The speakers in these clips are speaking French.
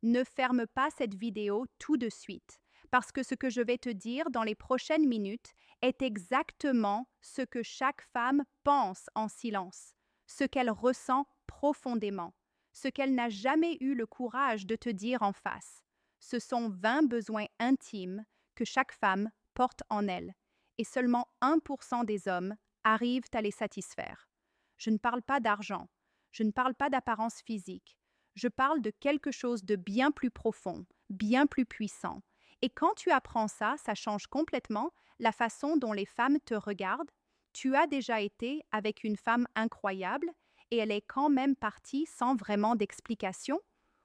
Ne ferme pas cette vidéo tout de suite, parce que ce que je vais te dire dans les prochaines minutes est exactement ce que chaque femme pense en silence, ce qu'elle ressent profondément, ce qu'elle n'a jamais eu le courage de te dire en face. Ce sont 20 besoins intimes que chaque femme porte en elle, et seulement 1% des hommes arrivent à les satisfaire. Je ne parle pas d'argent, je ne parle pas d'apparence physique, je parle de quelque chose de bien plus profond, bien plus puissant. Et quand tu apprends ça, ça change complètement la façon dont les femmes te regardent. Tu as déjà été avec une femme incroyable et elle est quand même partie sans vraiment d'explication.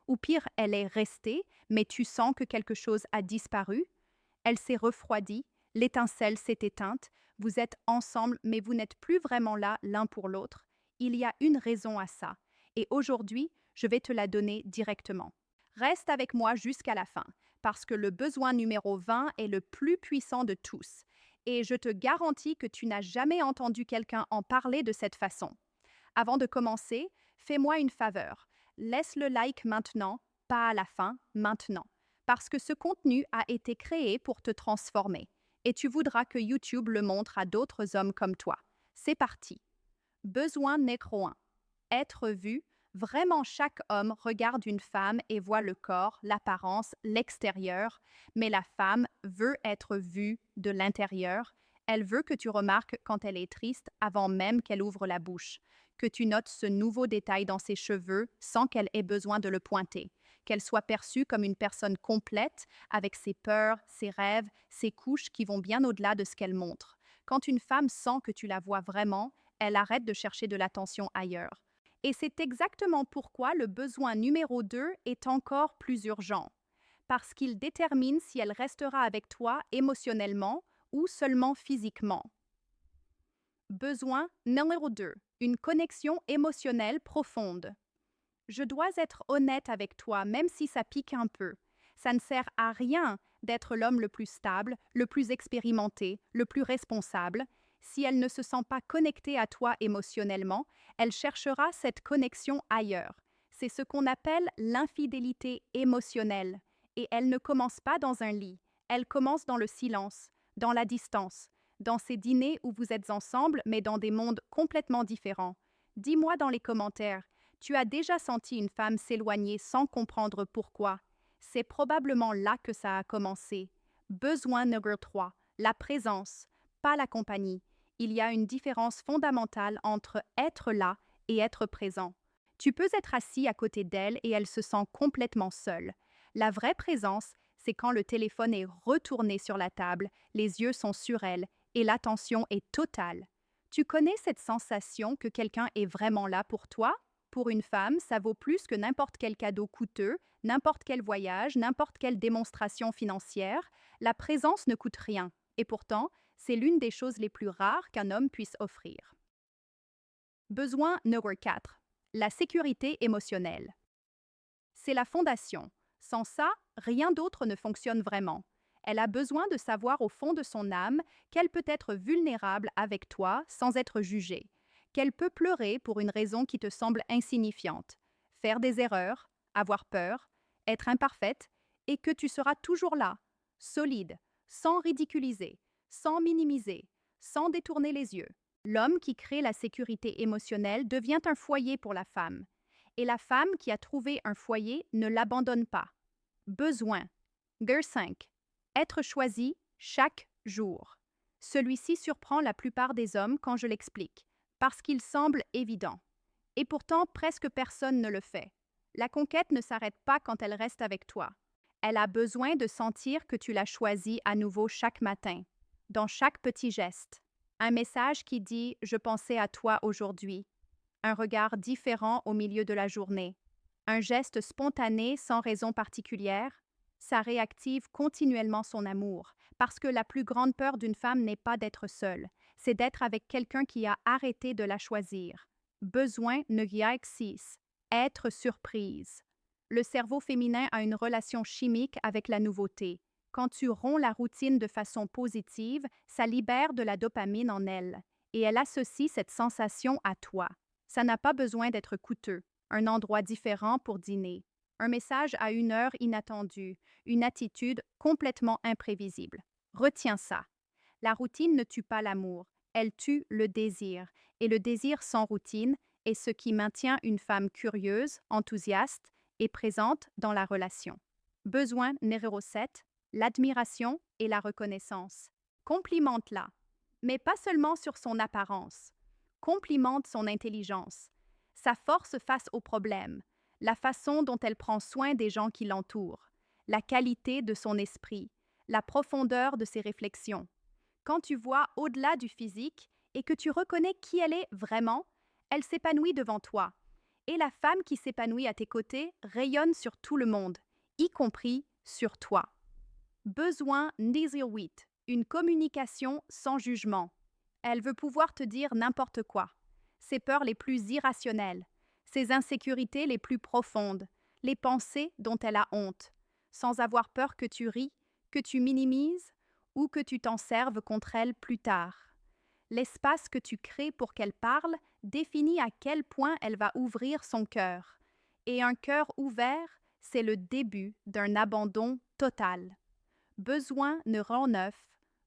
Ou pire, elle est restée, mais tu sens que quelque chose a disparu. Elle s'est refroidie, l'étincelle s'est éteinte, vous êtes ensemble, mais vous n'êtes plus vraiment là l'un pour l'autre. Il y a une raison à ça. Et aujourd'hui, je vais te la donner directement. Reste avec moi jusqu'à la fin, parce que le besoin numéro 20 est le plus puissant de tous. Et je te garantis que tu n'as jamais entendu quelqu'un en parler de cette façon. Avant de commencer, fais-moi une faveur. Laisse le like maintenant, pas à la fin, maintenant. Parce que ce contenu a été créé pour te transformer. Et tu voudras que YouTube le montre à d'autres hommes comme toi. C'est parti. Besoin numéro 1. Être vu. Vraiment, chaque homme regarde une femme et voit le corps, l'apparence, l'extérieur, mais la femme veut être vue de l'intérieur. Elle veut que tu remarques quand elle est triste avant même qu'elle ouvre la bouche, que tu notes ce nouveau détail dans ses cheveux sans qu'elle ait besoin de le pointer, qu'elle soit perçue comme une personne complète avec ses peurs, ses rêves, ses couches qui vont bien au-delà de ce qu'elle montre. Quand une femme sent que tu la vois vraiment, elle arrête de chercher de l'attention ailleurs. Et c'est exactement pourquoi le besoin numéro 2 est encore plus urgent, parce qu'il détermine si elle restera avec toi émotionnellement ou seulement physiquement. Besoin numéro 2, une connexion émotionnelle profonde. Je dois être honnête avec toi, même si ça pique un peu. Ça ne sert à rien d'être l'homme le plus stable, le plus expérimenté, le plus responsable. Si elle ne se sent pas connectée à toi émotionnellement, elle cherchera cette connexion ailleurs. C'est ce qu'on appelle l'infidélité émotionnelle. Et elle ne commence pas dans un lit, elle commence dans le silence, dans la distance, dans ces dîners où vous êtes ensemble, mais dans des mondes complètement différents. Dis-moi dans les commentaires, tu as déjà senti une femme s'éloigner sans comprendre pourquoi. C'est probablement là que ça a commencé. Besoin numéro 3, la présence, pas la compagnie. Il y a une différence fondamentale entre être là et être présent. Tu peux être assis à côté d'elle et elle se sent complètement seule. La vraie présence, c'est quand le téléphone est retourné sur la table, les yeux sont sur elle et l'attention est totale. Tu connais cette sensation que quelqu'un est vraiment là pour toi? Pour une femme, ça vaut plus que n'importe quel cadeau coûteux, n'importe quel voyage, n'importe quelle démonstration financière. La présence ne coûte rien. Et pourtant, c'est l'une des choses les plus rares qu'un homme puisse offrir. Besoin numéro 4. La sécurité émotionnelle. C'est la fondation. Sans ça, rien d'autre ne fonctionne vraiment. Elle a besoin de savoir au fond de son âme qu'elle peut être vulnérable avec toi sans être jugée, qu'elle peut pleurer pour une raison qui te semble insignifiante, faire des erreurs, avoir peur, être imparfaite, et que tu seras toujours là, solide, sans ridiculiser, sans minimiser, sans détourner les yeux. L'homme qui crée la sécurité émotionnelle devient un foyer pour la femme. Et la femme qui a trouvé un foyer ne l'abandonne pas. Besoin. Guerre 5. Être choisi chaque jour. Celui-ci surprend la plupart des hommes quand je l'explique, parce qu'il semble évident. Et pourtant, presque personne ne le fait. La conquête ne s'arrête pas quand elle reste avec toi. Elle a besoin de sentir que tu l'as choisi à nouveau chaque matin, dans chaque petit geste. Un message qui dit « Je pensais à toi aujourd'hui », un regard différent au milieu de la journée, un geste spontané sans raison particulière. Ça réactive continuellement son amour, parce que la plus grande peur d'une femme n'est pas d'être seule, c'est d'être avec quelqu'un qui a arrêté de la choisir. Besoin ne six. Être surprise. Le cerveau féminin a une relation chimique avec la nouveauté. Quand tu romps la routine de façon positive, ça libère de la dopamine en elle, et elle associe cette sensation à toi. Ça n'a pas besoin d'être coûteux, un endroit différent pour dîner, Un message à une heure inattendue, une attitude complètement imprévisible. Retiens ça. La routine ne tue pas l'amour, elle tue le désir. Et le désir sans routine est ce qui maintient une femme curieuse, enthousiaste et présente dans la relation. Besoin numéro 7, l'admiration et la reconnaissance. Complimente-la, mais pas seulement sur son apparence. Complimente son intelligence, sa force face aux problèmes, la façon dont elle prend soin des gens qui l'entourent, la qualité de son esprit, la profondeur de ses réflexions. Quand tu vois au-delà du physique et que tu reconnais qui elle est vraiment, elle s'épanouit devant toi. Et la femme qui s'épanouit à tes côtés rayonne sur tout le monde, y compris sur toi. Besoin numéro 8, une communication sans jugement. Elle veut pouvoir te dire n'importe quoi. Ses peurs les plus irrationnelles, ses insécurités les plus profondes, les pensées dont elle a honte, sans avoir peur que tu ris, que tu minimises ou que tu t'en serves contre elle plus tard. L'espace que tu crées pour qu'elle parle définit à quel point elle va ouvrir son cœur. Et un cœur ouvert, c'est le début d'un abandon total. Besoin ne rend neuf,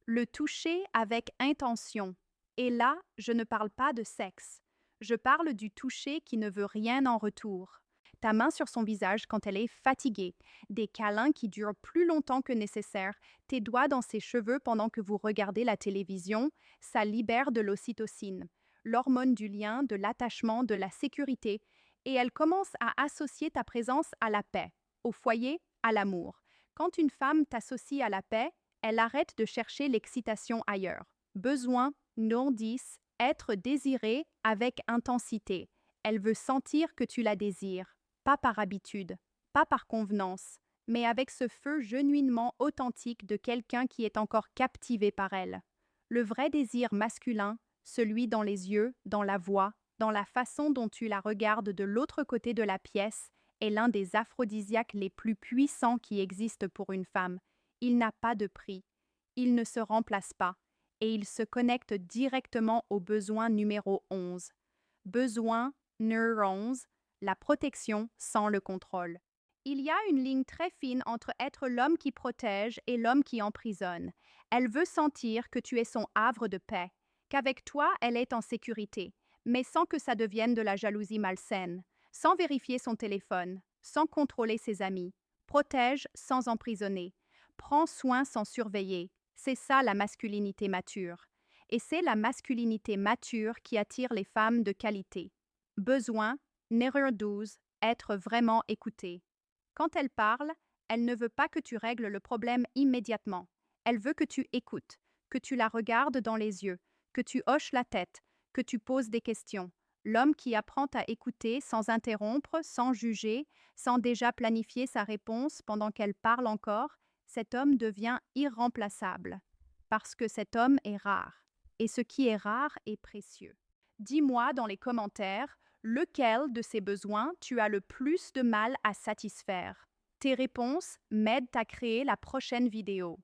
le toucher avec intention. Et là, je ne parle pas de sexe. Je parle du toucher qui ne veut rien en retour. Ta main sur son visage quand elle est fatiguée, des câlins qui durent plus longtemps que nécessaire, tes doigts dans ses cheveux pendant que vous regardez la télévision, ça libère de l'ocytocine, l'hormone du lien, de l'attachement, de la sécurité, et elle commence à associer ta présence à la paix, au foyer, à l'amour. Quand une femme t'associe à la paix, elle arrête de chercher l'excitation ailleurs. Besoin, non 10, être désirée avec intensité. Elle veut sentir que tu la désires, pas par habitude, pas par convenance, mais avec ce feu genuinement authentique de quelqu'un qui est encore captivé par elle. Le vrai désir masculin, celui dans les yeux, dans la voix, dans la façon dont tu la regardes de l'autre côté de la pièce, est l'un des aphrodisiaques les plus puissants qui existent pour une femme. Il n'a pas de prix, il ne se remplace pas, et il se connecte directement au besoin numéro 11. Besoin numéro 11, la protection sans le contrôle. Il y a une ligne très fine entre être l'homme qui protège et l'homme qui emprisonne. Elle veut sentir que tu es son havre de paix, qu'avec toi elle est en sécurité, mais sans que ça devienne de la jalousie malsaine, sans vérifier son téléphone, sans contrôler ses amis. Protège sans emprisonner. Prends soin sans surveiller. C'est ça la masculinité mature. Et c'est la masculinité mature qui attire les femmes de qualité. Besoin, numéro 12, être vraiment écoutée. Quand elle parle, elle ne veut pas que tu règles le problème immédiatement. Elle veut que tu écoutes, que tu la regardes dans les yeux, que tu hoches la tête, que tu poses des questions. L'homme qui apprend à écouter sans interrompre, sans juger, sans déjà planifier sa réponse pendant qu'elle parle encore, cet homme devient irremplaçable. Parce que cet homme est rare. Et ce qui est rare est précieux. Dis-moi dans les commentaires lequel de ces besoins tu as le plus de mal à satisfaire. Tes réponses m'aident à créer la prochaine vidéo.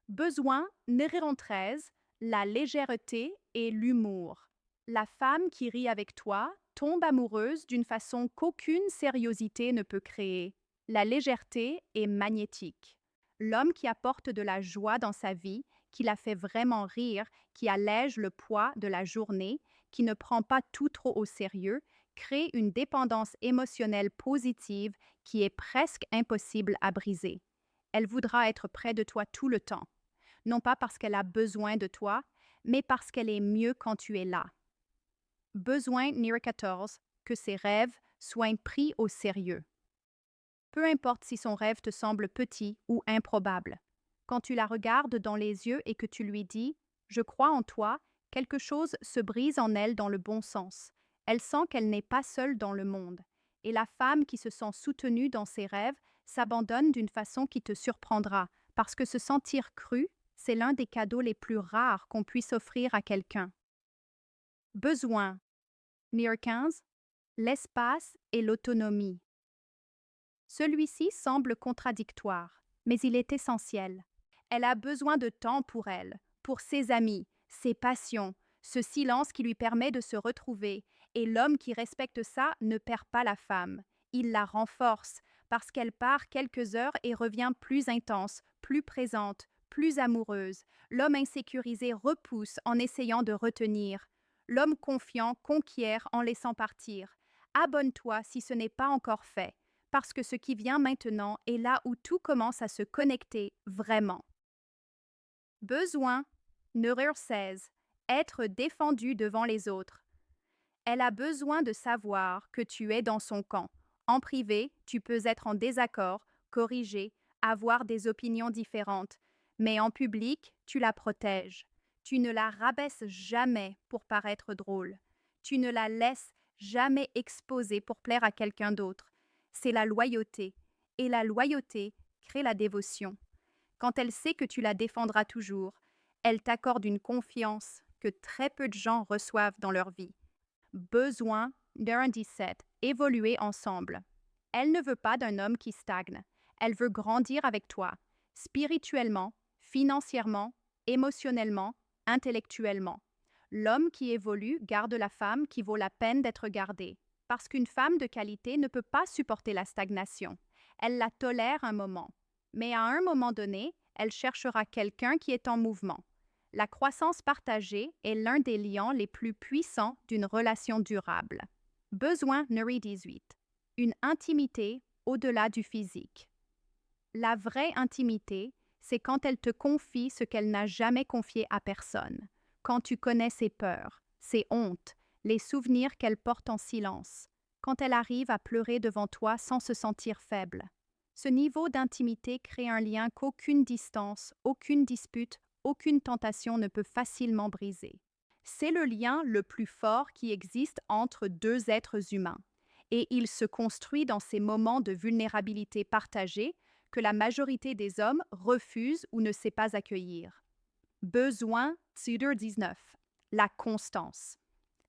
Besoin numéro 13, la légèreté et l'humour. La femme qui rit avec toi tombe amoureuse d'une façon qu'aucune sériosité ne peut créer. La légèreté est magnétique. L'homme qui apporte de la joie dans sa vie, qui la fait vraiment rire, qui allège le poids de la journée, qui ne prend pas tout trop au sérieux, crée une dépendance émotionnelle positive qui est presque impossible à briser. Elle voudra être près de toi tout le temps, non pas parce qu'elle a besoin de toi, mais parce qu'elle est mieux quand tu es là. Besoin numéro 14, que ses rêves soient pris au sérieux. Peu importe si son rêve te semble petit ou improbable. Quand tu la regardes dans les yeux et que tu lui dis « Je crois en toi », quelque chose se brise en elle dans le bon sens. Elle sent qu'elle n'est pas seule dans le monde. Et la femme qui se sent soutenue dans ses rêves s'abandonne d'une façon qui te surprendra, parce que se sentir cru, c'est l'un des cadeaux les plus rares qu'on puisse offrir à quelqu'un. Besoin. Numéro 15. L'espace et l'autonomie. Celui-ci semble contradictoire, mais il est essentiel. Elle a besoin de temps pour elle, pour ses amis, ses passions, ce silence qui lui permet de se retrouver, et l'homme qui respecte ça ne perd pas la femme, il la renforce, parce qu'elle part quelques heures et revient plus intense, plus présente, plus amoureuse. L'homme insécurisé repousse en essayant de retenir. L'homme confiant conquiert en laissant partir. Abonne-toi si ce n'est pas encore fait, parce que ce qui vient maintenant est là où tout commence à se connecter vraiment. Besoin. Numéro 16. Être défendu devant les autres. Elle a besoin de savoir que tu es dans son camp. En privé, tu peux être en désaccord, corriger, avoir des opinions différentes, mais en public, tu la protèges. Tu ne la rabaisses jamais pour paraître drôle. Tu ne la laisses jamais exposer pour plaire à quelqu'un d'autre. C'est la loyauté, et la loyauté crée la dévotion. Quand elle sait que tu la défendras toujours, elle t'accorde une confiance que très peu de gens reçoivent dans leur vie. Besoin d'un 17. Évoluer ensemble. Elle ne veut pas d'un homme qui stagne. Elle veut grandir avec toi, spirituellement, financièrement, émotionnellement, intellectuellement. L'homme qui évolue garde la femme qui vaut la peine d'être gardée, parce qu'une femme de qualité ne peut pas supporter la stagnation. Elle la tolère un moment, mais à un moment donné, elle cherchera quelqu'un qui est en mouvement. La croissance partagée est l'un des liens les plus puissants d'une relation durable. Besoin numéro 18. Une intimité au-delà du physique. La vraie intimité, c'est quand elle te confie ce qu'elle n'a jamais confié à personne, quand tu connais ses peurs, ses hontes, les souvenirs qu'elle porte en silence, quand elle arrive à pleurer devant toi sans se sentir faible. Ce niveau d'intimité crée un lien qu'aucune distance, aucune dispute, aucune tentation ne peut facilement briser. C'est le lien le plus fort qui existe entre deux êtres humains, et il se construit dans ces moments de vulnérabilité partagée que la majorité des hommes refusent ou ne sait pas accueillir. Besoin, Tudor 19. La constance.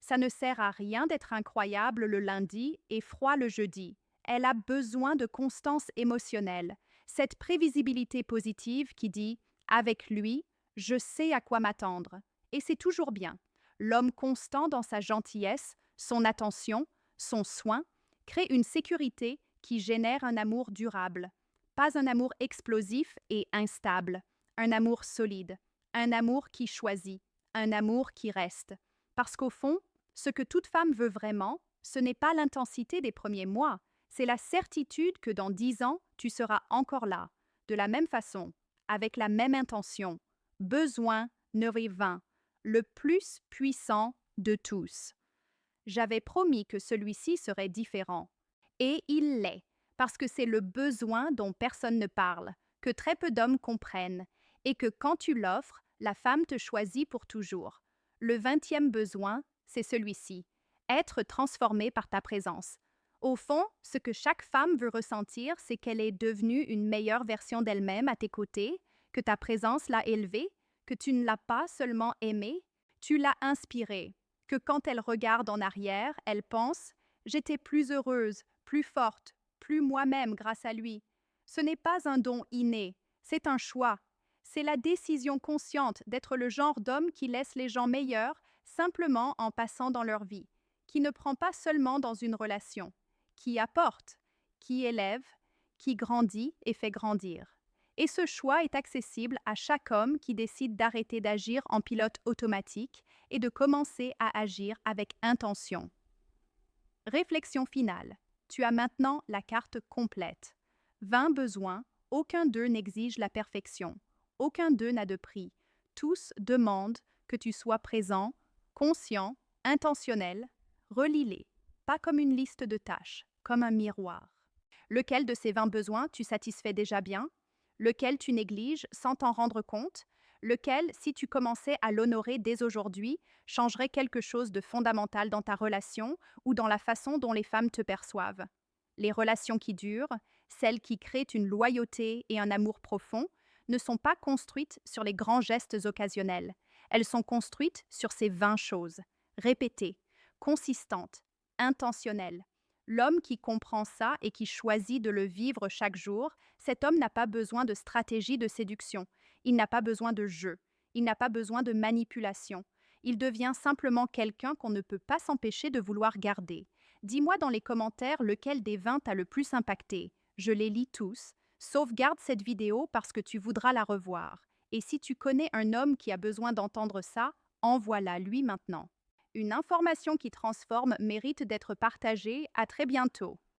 Ça ne sert à rien d'être incroyable le lundi et froid le jeudi. Elle a besoin de constance émotionnelle, cette prévisibilité positive qui dit « avec lui, je sais à quoi m'attendre ». Et c'est toujours bien. L'homme constant dans sa gentillesse, son attention, son soin, crée une sécurité qui génère un amour durable. Pas un amour explosif et instable, un amour solide, un amour qui choisit, un amour qui reste. Parce qu'au fond, ce que toute femme veut vraiment, ce n'est pas l'intensité des premiers mois, c'est la certitude que dans 10 ans, tu seras encore là, de la même façon, avec la même intention. Besoin numéro 20, le plus puissant de tous. J'avais promis que celui-ci serait différent. Et il l'est, parce que c'est le besoin dont personne ne parle, que très peu d'hommes comprennent, et que quand tu l'offres, la femme te choisit pour toujours. Le 20e besoin, c'est celui-ci, être transformée par ta présence. Au fond, ce que chaque femme veut ressentir, c'est qu'elle est devenue une meilleure version d'elle-même à tes côtés, que ta présence l'a élevée, que tu ne l'as pas seulement aimée, tu l'as inspirée, que quand elle regarde en arrière, elle pense « J'étais plus heureuse, plus forte, plus moi-même grâce à lui ». Ce n'est pas un don inné, c'est un choix. C'est la décision consciente d'être le genre d'homme qui laisse les gens meilleurs simplement en passant dans leur vie, qui ne prend pas seulement dans une relation, qui apporte, qui élève, qui grandit et fait grandir. Et ce choix est accessible à chaque homme qui décide d'arrêter d'agir en pilote automatique et de commencer à agir avec intention. Réflexion finale. Tu as maintenant la carte complète. 20 besoins, aucun d'eux n'exige la perfection. Aucun d'eux n'a de prix. Tous demandent que tu sois présent, conscient, intentionnel. Relis-les, pas comme une liste de tâches, comme un miroir. Lequel de ces 20 besoins tu satisfais déjà bien? Lequel tu négliges sans t'en rendre compte? Lequel, si tu commençais à l'honorer dès aujourd'hui, changerait quelque chose de fondamental dans ta relation ou dans la façon dont les femmes te perçoivent? Les relations qui durent, celles qui créent une loyauté et un amour profond, ne sont pas construites sur les grands gestes occasionnels. Elles sont construites sur ces 20 choses, répétées, consistantes, intentionnelles. L'homme qui comprend ça et qui choisit de le vivre chaque jour, cet homme n'a pas besoin de stratégie de séduction, il n'a pas besoin de jeu, il n'a pas besoin de manipulation. Il devient simplement quelqu'un qu'on ne peut pas s'empêcher de vouloir garder. Dis-moi dans les commentaires lequel des 20 t'a le plus impacté. Je les lis tous. Sauvegarde cette vidéo parce que tu voudras la revoir. Et si tu connais un homme qui a besoin d'entendre ça, envoie-la lui maintenant. Une information qui transforme mérite d'être partagée. À très bientôt.